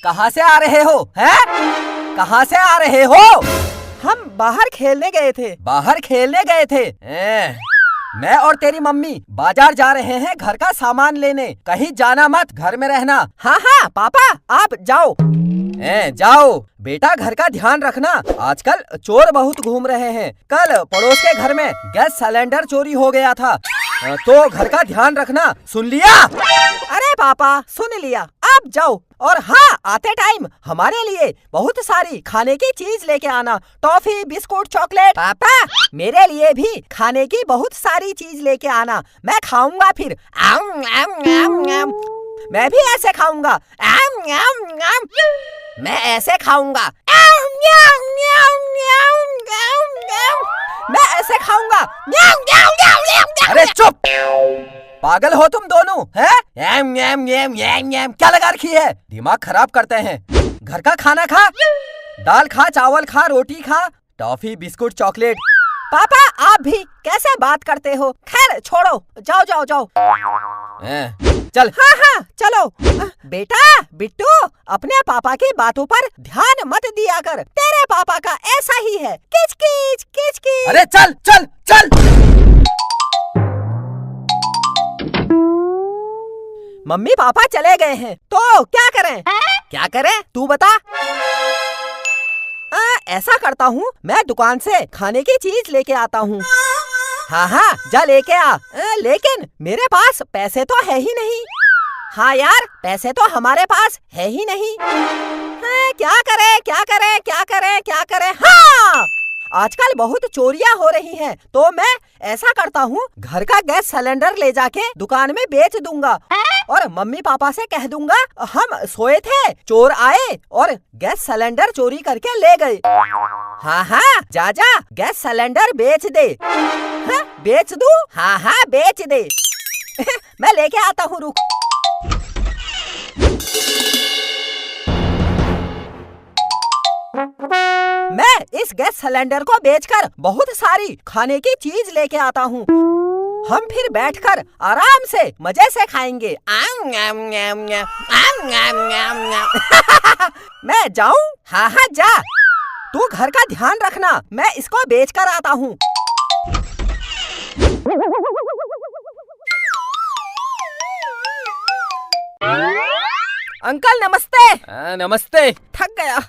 कहाँ से आ रहे हो? हैं? कहाँ से आ रहे हो? हम बाहर खेलने गए थे। बाहर खेलने गए थे? मैं और तेरी मम्मी बाजार जा रहे हैं घर का सामान लेने। कहीं जाना मत, घर में रहना। हाँ हाँ पापा, आप जाओ। जाओ बेटा, घर का ध्यान रखना। आजकल चोर बहुत घूम रहे हैं। कल पड़ोस के घर में गैस सिलेंडर चोरी हो गया था, तो घर का ध्यान रखना। सुन लिया? अरे पापा, सुन लिया। आप जाओ। और हाँ, आते टाइम हमारे लिए बहुत सारी खाने की चीज लेके आना। Toffee, biscuit, chocolate. पापा, मेरे लिए भी खाने की बहुत सारी चीज लेके आना। मैं खाऊंगा फिर। आम, आम, आम, आम। मैं भी ऐसे खाऊंगा। आम, आम, आम। मैं ऐसे खाऊंगा। आम, आम, आम, आम, आम, आम। मैं ऐसे खाऊंगा। आम, आम, आम, आम। अरे चुप! पागल हो तुम दोनों, हैं? एम एम एम एम एम क्या लगा रखी है? दिमाग खराब करते हैं। घर का खाना खा, दाल खा, चावल खा, रोटी खा, टॉफी, बिस्कुट, चॉकलेट। पापा, आप भी कैसे बात करते हो? खैर छोड़ो, जाओ जाओ जाओ। चल। हाँ हाँ चलो। बेटा बिट्टू, अपने पापा की बातों पर ध्यान मत दिया कर। तेरे पापा का ऐसा ही है, किच किच किच किच। अरे चल चल चल। मम्मी पापा चले गए हैं, तो क्या करें? क्या करें तू बता। ऐसा करता हूँ, मैं दुकान से खाने की चीज लेके आता हूँ। हाँ हाँ जा लेके आ। लेकिन मेरे पास पैसे तो है ही नहीं। हाँ यार, पैसे तो हमारे पास है ही नहीं। क्या करें क्या करें क्या करें क्या करें? हाँ, आजकल बहुत चोरियां हो रही हैं, तो मैं ऐसा करता हूँ, घर का गैस सिलेंडर ले जाके दुकान में बेच दूंगा और मम्मी पापा से कह दूंगा हम सोए थे, चोर आए और गैस सिलेंडर चोरी करके ले गए। हाँ हाँ जा जा, गैस सिलेंडर बेच दे। हाँ, बेच दूं? हाँ हाँ बेच दे। मैं लेके आता हूँ, रुक। मैं इस गैस सिलेंडर को बेचकर बहुत सारी खाने की चीज लेके आता हूँ। हम फिर बैठकर आराम से मजे से खाएंगे। आम, आम, आम, आम, आम, आम, आम। मैं जाऊँ? हाँ हाँ जा। तू घर का ध्यान रखना, मैं इसको बेचकर आता हूँ। अंकल नमस्ते। नमस्ते। थक गया,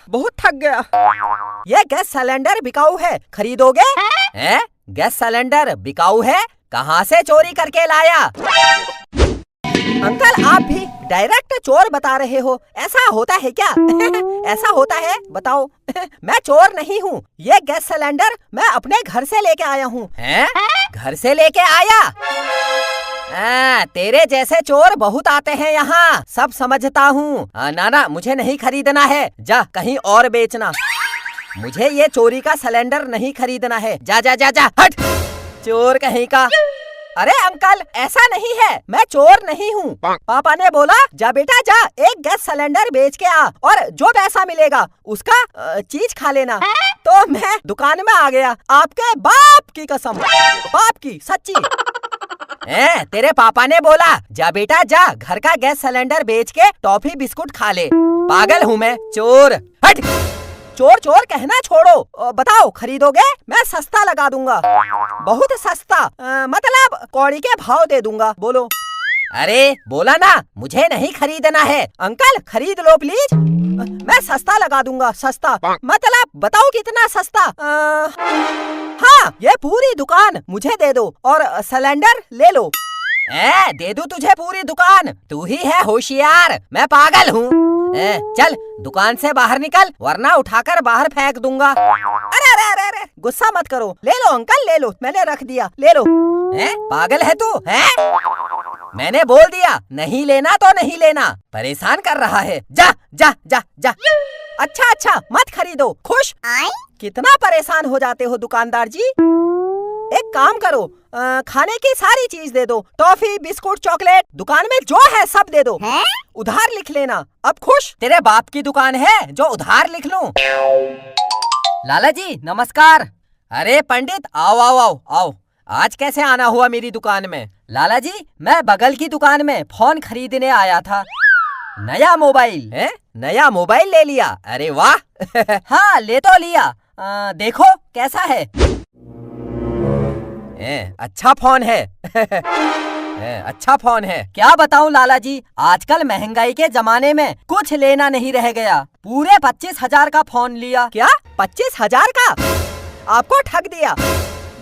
बहुत थक गया। ये गैस सिलेंडर बिकाऊ है, खरीदोगे? हैं? गैस सिलेंडर बिकाऊ है? कहाँ से चोरी करके लाया? अंकल आप भी डायरेक्ट चोर बता रहे हो, ऐसा होता है क्या? ऐसा होता है, बताओ। मैं चोर नहीं हूँ, ये गैस सिलेंडर मैं अपने घर से लेके आया हूँ। हैं? घर से लेके आया? तेरे जैसे चोर बहुत आते हैं यहाँ, सब समझता हूँ। ना मुझे नहीं खरीदना है, जा कहीं और बेचना। मुझे ये चोरी का सिलेंडर नहीं खरीदना है। जा जा जा जा, हट चोर कहीं का। अरे अंकल ऐसा नहीं है, मैं चोर नहीं हूँ। पापा ने बोला जा बेटा जा, एक गैस सिलेंडर बेच के आ और जो पैसा मिलेगा उसका चीज खा लेना। तो मैं दुकान में आ गया, आपके बाप की कसम, बाप की सच्ची। तेरे पापा ने बोला जा बेटा जा, घर का गैस सिलेंडर बेच के टॉफी बिस्कुट खा ले। पागल हूँ मैं? चोर, हट। चोर चोर कहना छोड़ो, बताओ खरीदोगे? मैं सस्ता लगा दूंगा, बहुत सस्ता, मतलब कौड़ी के भाव दे दूंगा। बोलो। अरे बोला ना, मुझे नहीं खरीदना है। अंकल खरीद लो प्लीज, मैं सस्ता लगा दूंगा, सस्ता मतलब बताओ कितना सस्ता? हाँ, ये पूरी दुकान मुझे दे दो और सिलेंडर ले लो। दे दूं तुझे पूरी दुकान? तू ही है होशियार, मैं पागल हूँ। चल दुकान से बाहर निकल, वरना उठाकर बाहर फेंक दूंगा। अरे अरे अरे अरे, गुस्सा मत करो, ले लो अंकल ले लो, मैंने रख दिया, ले लो। पागल है तू? मैंने बोल दिया नहीं लेना तो नहीं लेना, परेशान कर रहा है। जा जा जा जा। अच्छा अच्छा मत खरीदो, खुश? कितना परेशान हो जाते हो दुकानदार जी। एक काम करो, खाने की सारी चीज दे दो, टॉफी, बिस्कुट, चॉकलेट, दुकान में जो है सब दे दो। उधार लिख लेना, अब खुश? तेरे बाप की दुकान है जो उधार लिख लूं? लाला जी नमस्कार। अरे पंडित आओ आओ आओ आओ, आज कैसे आना हुआ मेरी दुकान में? लाला जी मैं बगल की दुकान में फोन खरीदने आया था। नया मोबाइल है? नया मोबाइल ले लिया? अरे वाह। हाँ, ले तो लिया। देखो कैसा है। अच्छा फोन है। अच्छा फोन है। क्या बताऊं लाला जी, आजकल महंगाई के जमाने में कुछ लेना नहीं रह गया। पूरे 25,000 का फोन लिया। क्या 25,000 का? आपको ठग दिया।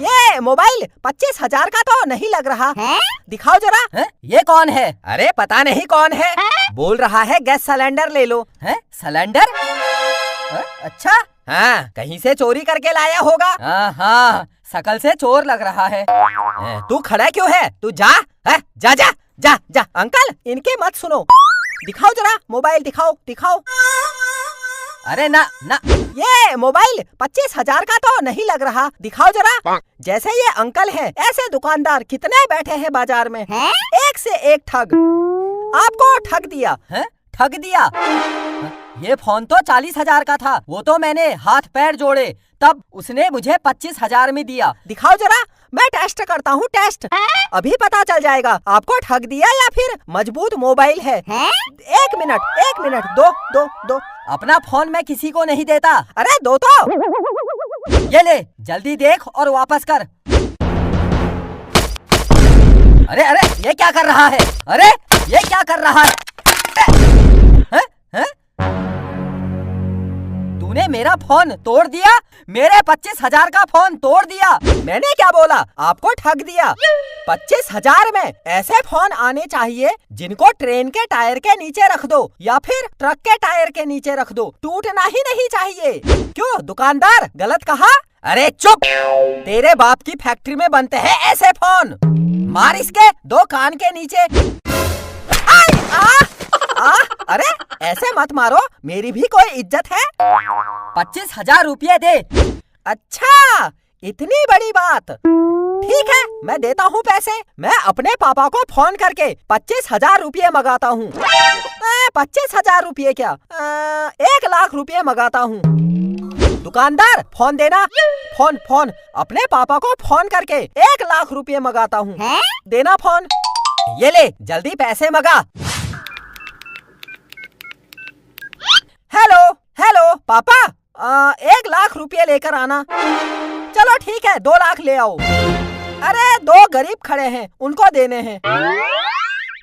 ये मोबाइल 25,000 का तो नहीं लग रहा है? दिखाओ जरा। है? ये कौन है? अरे पता नहीं कौन है। बोल रहा है गैस सिलेंडर ले लो। है? सिलेंडर? अच्छा। हाँ, कहीं से चोरी करके लाया होगा। हाँ, शकल से चोर लग रहा है। तू खड़ा क्यों है? तू जा। जा जा जा जा। अंकल, इनके मत सुनो। दिखाओ जरा मोबाइल, दिखाओ दिखाओ। अरे ना ना, ये मोबाइल 25,000 का तो नहीं लग रहा। दिखाओ जरा। जैसे ये अंकल हैं, ऐसे दुकानदार कितने बैठे हैं बाजार में। एक से एक ठग। आपको ठग दिया है? ठग दिया? ये फोन तो 40,000 का था। वो तो मैंने हाथ पैर जोड़े, तब उसने मुझे 25,000 में दिया। दिखाओ जरा, मैं टेस्ट करता हूँ। टेस्ट अभी पता चल जाएगा आपको ठग दिया या फिर मजबूत मोबाइल है। 1 मिनट, दो। अपना फोन मैं किसी को नहीं देता। अरे दो तो। ये ले, जल्दी देख और वापस कर। अरे ये क्या कर रहा है? अरे ये क्या कर रहा है? तूने मेरा फोन तोड़ दिया। मेरे 25,000 का फोन तोड़ दिया। मैंने क्या बोला? आपको ठग दिया। 25,000 में ऐसे फोन आने चाहिए जिनको ट्रेन के टायर के नीचे रख दो या फिर ट्रक के टायर के नीचे रख दो, टूटना ही नहीं चाहिए। क्यों दुकानदार, गलत कहा? अरे चुप। तेरे बाप की फैक्ट्री में बनते हैं ऐसे फोन। मार इसके 2 कान के नीचे। अरे ऐसे मत मारो, मेरी भी कोई इज्जत है। 25,000 रुपये दे। अच्छा, इतनी बड़ी बात। ठीक है, मैं देता हूँ पैसे। मैं अपने पापा को फोन करके 25,000 रुपये मंगाता हूँ। 25,000 रुपये क्या, 1 लाख रुपये मंगाता हूँ। दुकानदार, फोन देना। फोन अपने पापा को फोन करके 1 लाख रुपये मंगाता हूँ। देना फोन। ये ले, जल्दी पैसे मंगा। हेलो पापा, 1 लाख रुपये लेकर आना। चलो ठीक है, 2 लाख ले आओ। अरे 2 गरीब खड़े हैं, उनको देने हैं।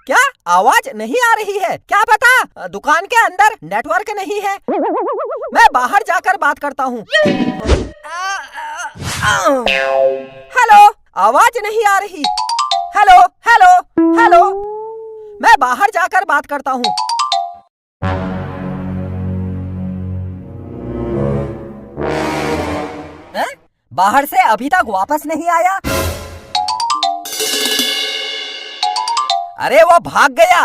क्या आवाज नहीं आ रही है? क्या पता दुकान के अंदर नेटवर्क नहीं है। मैं बाहर जाकर बात करता हूँ। हेलो, आवाज नहीं आ रही। हेलो, मैं बाहर जाकर बात करता हूँ। बाहर से अभी तक वापस नहीं आया। अरे वो भाग गया।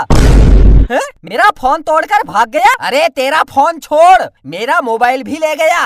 मेरा फोन तोड़कर भाग गया। अरे तेरा फोन छोड़, मेरा मोबाइल भी ले गया।